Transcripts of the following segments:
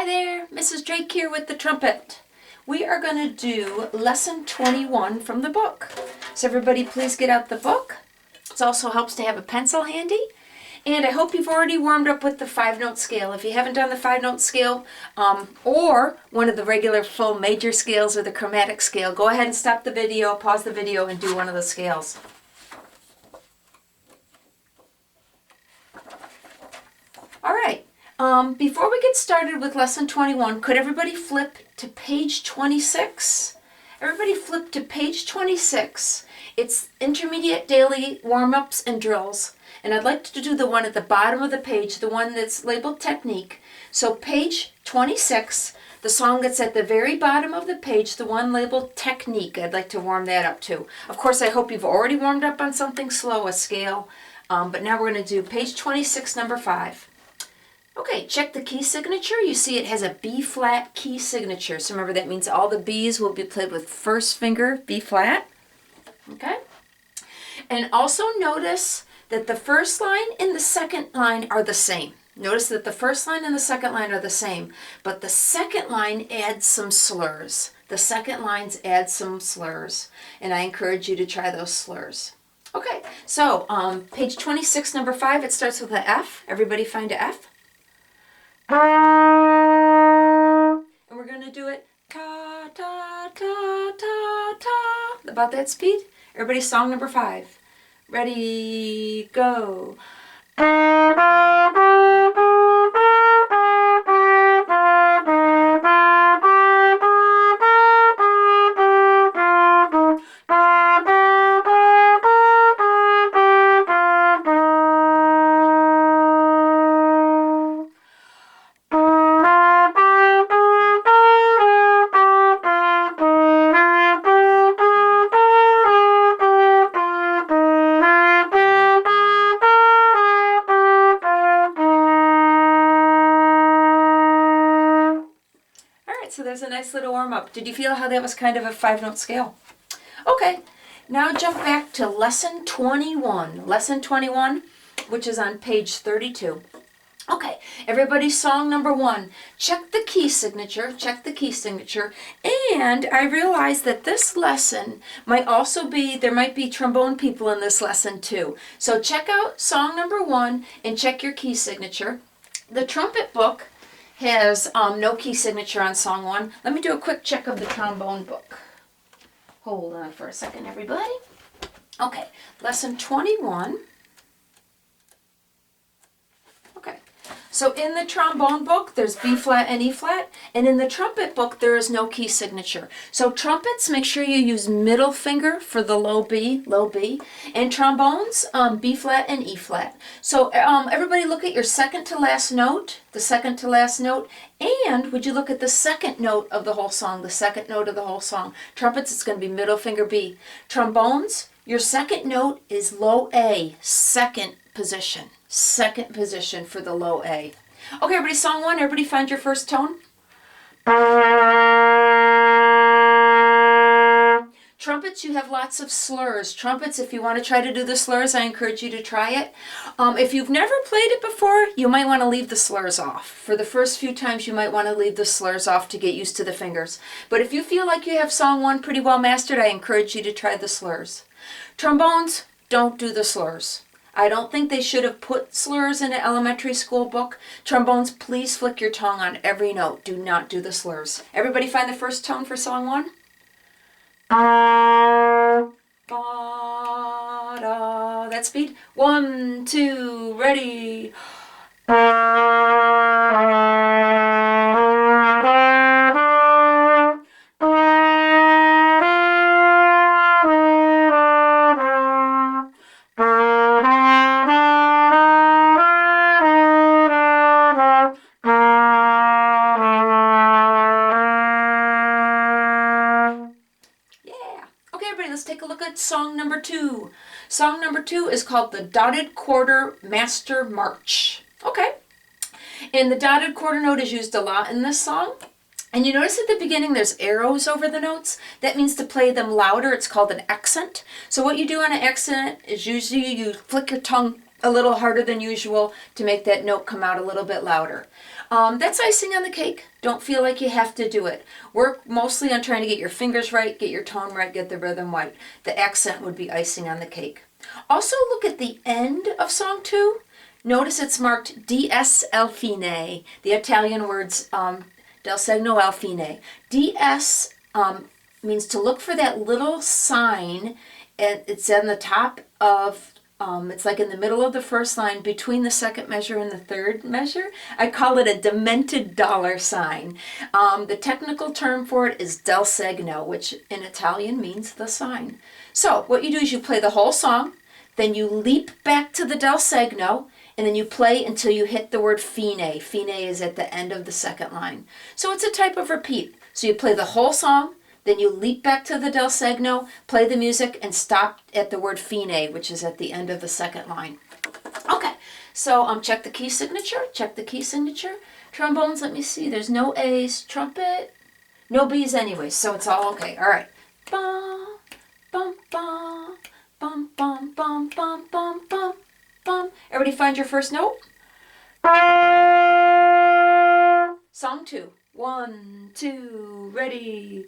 there, Mrs. Drake here with the trumpet. We are going to do lesson 21 from the book. So everybody please get out the book. It also helps to have a pencil handy. And I hope you've already warmed up with the 5-note scale. If you haven't done the 5-note scale or one of the regular full major scales or the chromatic scale, go ahead and stop the video, pause the video, and do one of the scales. All right. Before we get started with lesson 21, could everybody flip to page 26? Everybody flip to page 26. It's intermediate daily warm-ups and drills. And I'd like to do the one at the bottom of the page, the one that's labeled technique. So page 26, the song that's at the very bottom of the page, the one labeled technique, I'd like to warm that up too. Of course, I hope you've already warmed up on something slow, a scale. But now we're going to do page 26, number 5. Okay, check the key signature. You see it has a B-flat key signature. So remember, that means all the Bs will be played with first finger B-flat. Okay? And also notice that the first line and the second line are the same. Notice that the first line and the second line are the same, but the second line adds some slurs. The second lines add some slurs, and I encourage you to try those slurs. Okay, so page 26, number 5, it starts with an F. Everybody find a F. And we're going to do it ta ta ta ta ta, about that speed. Everybody, song number 5. Ready, go. So there's a nice little warm-up. Did you feel how that was kind of a 5-note scale? Okay, now jump back to lesson 21. Lesson 21, which is on page 32. Okay, everybody, song number 1. Check the key signature, and I realized that this lesson might also be, there might be trombone people in this lesson too. So check out song number 1 and check your key signature. The trumpet book has no key signature on song 1. Let me do a quick check of the trombone book. Hold on for a second, everybody. Okay, lesson 21. Okay, so in the trombone book, there's B-flat and E-flat, and in the trumpet book, there is no key signature. So trumpets, make sure you use middle finger for the low B, and trombones, B-flat and E-flat. So everybody look at your second to last note, and would you look at the second note of the whole song, Trumpets, it's going to be middle finger B. Trombones, your second note is low A, second position for the low A. Okay, everybody, song 1, everybody find your first tone. Trumpets, you have lots of slurs. Trumpets, if you want to try to do the slurs, I encourage you to try it. If you've never played it before, you might want to leave the slurs off. For the first few times, you might want to leave the slurs off to get used to the fingers. But if you feel like you have song 1 pretty well mastered, I encourage you to try the slurs. Trombones, don't do the slurs. I don't think they should have put slurs in an elementary school book. Trombones, please flick your tongue on every note. Do not do the slurs. Everybody find the first tone for song 1? Ba-da. That speed. 1, 2, ready. Let's take a look at song number 2. Song number 2 is called the Dotted Quarter Master March. Okay. And the dotted quarter note is used a lot in this song. And you notice at the beginning there's arrows over the notes. That means to play them louder. It's called an accent. So what you do on an accent is usually you flick your tongue a little harder than usual to make that note come out a little bit louder. That's icing on the cake. Don't feel like you have to do it. Work mostly on trying to get your fingers right, get your tone right, get the rhythm right. The accent would be icing on the cake. Also look at the end of song 2. Notice it's marked DS al fine, the Italian words del segno al fine. DS means to look for that little sign. It's on the top of, it's like in the middle of the first line between the second measure and the third measure. I call it a demented dollar sign. The technical term for it is del segno, which in Italian means the sign. So what you do is you play the whole song, then you leap back to the del segno, and then you play until you hit the word fine. Fine is at the end of the second line. So it's a type of repeat. So you play the whole song, then you leap back to the del segno, play the music, and stop at the word fine, which is at the end of the second line. Okay, so check the key signature, check the key signature. Trombones, let me see, there's no A's. Trumpet, no B's anyway, so it's all okay. All right. Bum, bum, bum, bum, bum, bum, bum, bum, bum, bum. Everybody find your first note? Song 2. 1, 2, ready.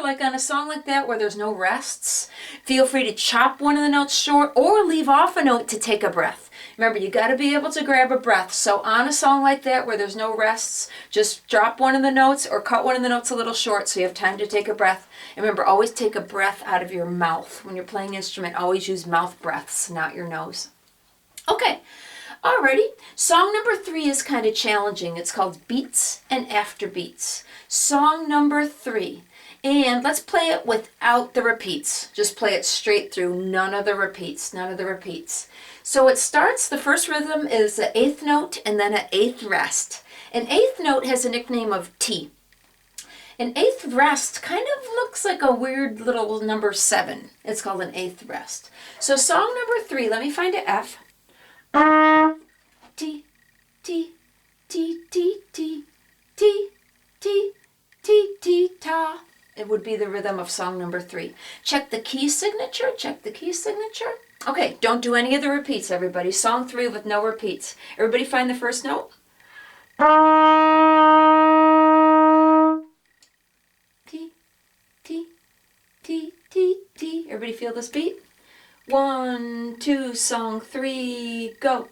Like on a song like that where there's no rests, feel free to chop one of the notes short or leave off a note to take a breath. Remember, you got to be able to grab a breath. So on a song like that where there's no rests, just drop one of the notes or cut one of the notes a little short so you have time to take a breath. And remember, always take a breath out of your mouth. When you're playing an instrument, always use mouth breaths, not your nose. Okay. Alrighty, song number 3 is kind of challenging. It's called Beats and After Beats. Song number 3. And let's play it without the repeats. Just play it straight through. None of the repeats. None of the repeats. So it starts, the first rhythm is the 8th note and then an 8th rest. An 8th note has a nickname of T. An 8th rest kind of looks like a weird little number 7. It's called an 8th rest. So song number 3, let me find an F. T, T, T, T, T, T, T, T, T, ta. It would be the rhythm of song number 3. Check the key signature, check the key signature. Okay, don't do any of the repeats, everybody. Song 3 with no repeats. Everybody find the first note? T, T, T, T, T. Everybody feel this beat? 1, 2, song 3, go.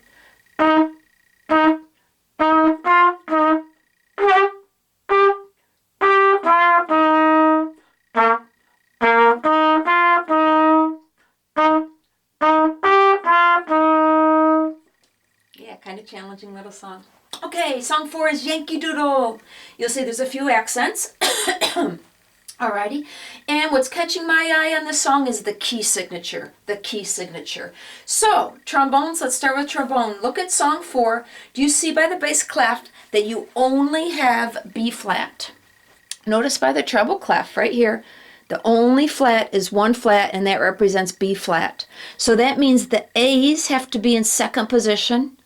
Kind of challenging little song. Okay, song 4 is Yankee Doodle. You'll see there's a few accents. Alrighty. And what's catching my eye on this song is the key signature. The key signature. So, trombones, let's start with trombone. Look at song 4. Do you see by the bass clef that you only have B flat? Notice by the treble clef right here, the only flat is one flat, and that represents B flat. So that means the A's have to be in second position,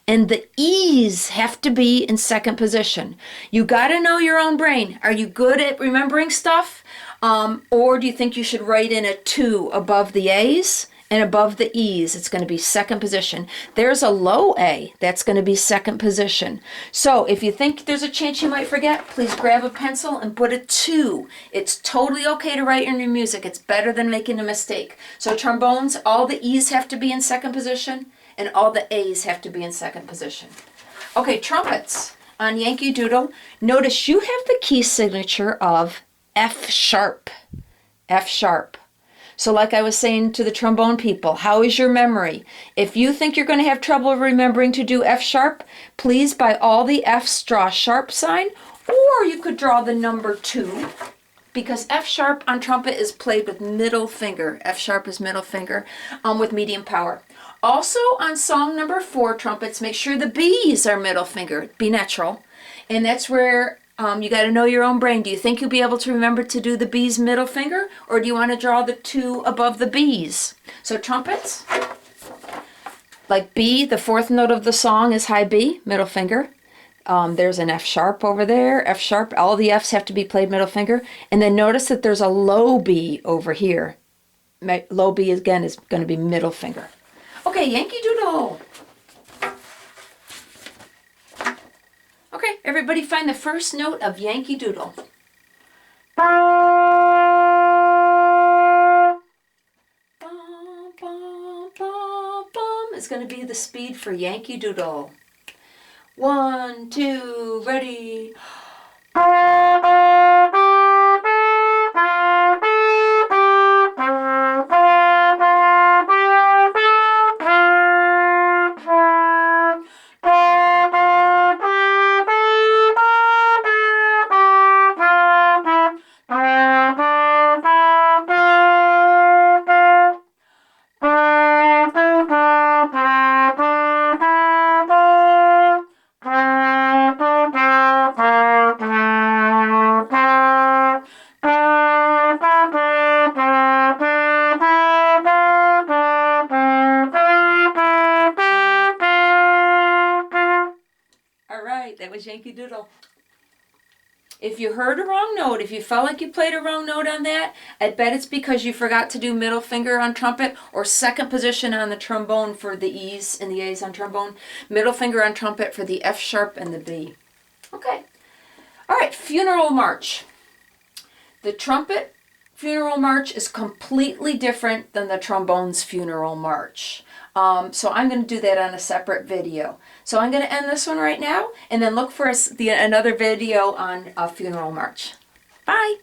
and the E's have to be in second position. You got to know your own brain. Are you good at remembering stuff? Or do you think you should write in a 2 above the A's And above the E's, it's going to be second position. There's a low A. That's going to be second position. So if you think there's a chance you might forget, please grab a pencil and put a 2. It's totally okay to write in your music. It's better than making a mistake. So trombones, all the E's have to be in second position, and all the A's have to be in second position. Okay, trumpets. On Yankee Doodle, notice you have the key signature of F sharp. F sharp. So like I was saying to the trombone people, how is your memory? If you think you're going to have trouble remembering to do F sharp, please by all the F's draw a sharp sign, or you could draw the number 2, because F sharp on trumpet is played with middle finger. F sharp is middle finger with medium power. Also on song number 4, trumpets, make sure the B's are middle finger, B natural. And that's where you got to know your own brain. Do you think you'll be able to remember to do the B's middle finger, or do you want to draw the 2 above the B's? So trumpets, like B, the 4th note of the song is high B, middle finger. There's an F sharp over there, F sharp. All the F's have to be played middle finger. And then notice that there's a low B over here. Low B again is going to be middle finger. Okay, Yankee Doodle. Okay, everybody find the first note of Yankee Doodle. Bum, bum, bum, bum is going to be the speed for Yankee Doodle. 1, 2, ready. That was Yankee Doodle. If you heard a wrong note, if you felt like you played a wrong note on that, I bet it's because you forgot to do middle finger on trumpet or second position on the trombone for the E's and the A's on trombone. Middle finger on trumpet for the F sharp and the B. Okay. All right, funeral march. The trumpet funeral march is completely different than the trombone's funeral march. So I'm going to do that on a separate video. So I'm going to end this one right now and then look for another video on a funeral march. Bye.